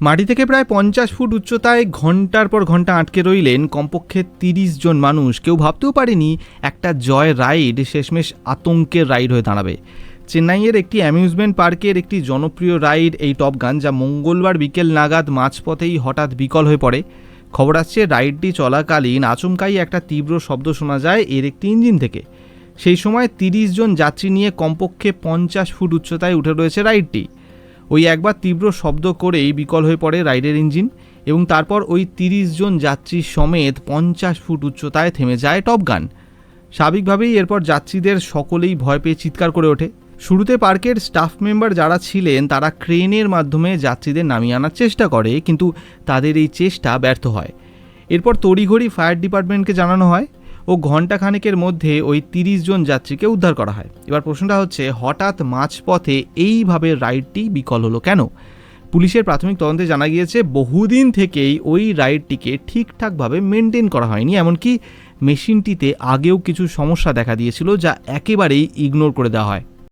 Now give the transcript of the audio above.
মাটি থেকে প্রায় 50 ফুট উচ্চতায় ঘন্টার পর ঘন্টা আটকে রইলেন কমপক্ষে 30 জন মানুষ। কেউ ভাবতেও পারেনি একটা জয় রাইড শেষমেশ আতঙ্কের রাইড হয়ে দাঁড়াবে। চেন্নাইয়ের একটি অ্যামিউজমেন্ট পার্কের একটি জনপ্রিয় রাইড এই টপ গান, যা মঙ্গলবার বিকেল নাগাদ মাঝপথেই হঠাৎ বিকল হয়ে পড়ে। খবর আসছে রাইডটি চলাকালীন আচমকাই একটা তীব্র শব্দ শোনা যায় এর একটি ইঞ্জিন থেকে। সেই সময় 30 জন যাত্রী নিয়ে কমপক্ষে 50 ফুট উচ্চতায় উঠে রয়েছে রাইডটি। ওই একবার তীব্র শব্দ করেই বিকল হয়ে পড়ে রাইডের ইঞ্জিন এবং তারপর ওই 30 জন যাত্রী সমেত 50 ফুট উচ্চতায় থেমে যায় টপ গান। স্বাভাবিকভাবেই এরপর যাত্রীদের সকলেই ভয় পেয়ে চিৎকার করে ওঠে। শুরুতে পার্কের স্টাফ মেম্বার যারা ছিলেন তারা ক্রেনের মাধ্যমে যাত্রীদের নামিয়ে আনার চেষ্টা করে, কিন্তু তাদের এই চেষ্টা ব্যর্থ হয়। এরপর তড়িঘড়ি ফায়ার ডিপার্টমেন্টকে জানানো হয় ও ঘণ্টাখানেকের মধ্যে ওই 30 জন যাত্রীকে উদ্ধার করা হয়। এবার প্রশ্নটা হচ্ছে, হঠাৎ মাঝপথে এইভাবে রাইডটি বিকল হলো কেন? পুলিশের প্রাথমিক তদন্তে জানা গিয়েছে বহুদিন থেকেই ওই রাইডটিকে ঠিকঠাকভাবে মেনটেন করা হয়নি, এমনকি মেশিনটিতে আগেও কিছু সমস্যা দেখা দিয়েছিল যা একেবারেই ইগনোর করে দেওয়া হয়।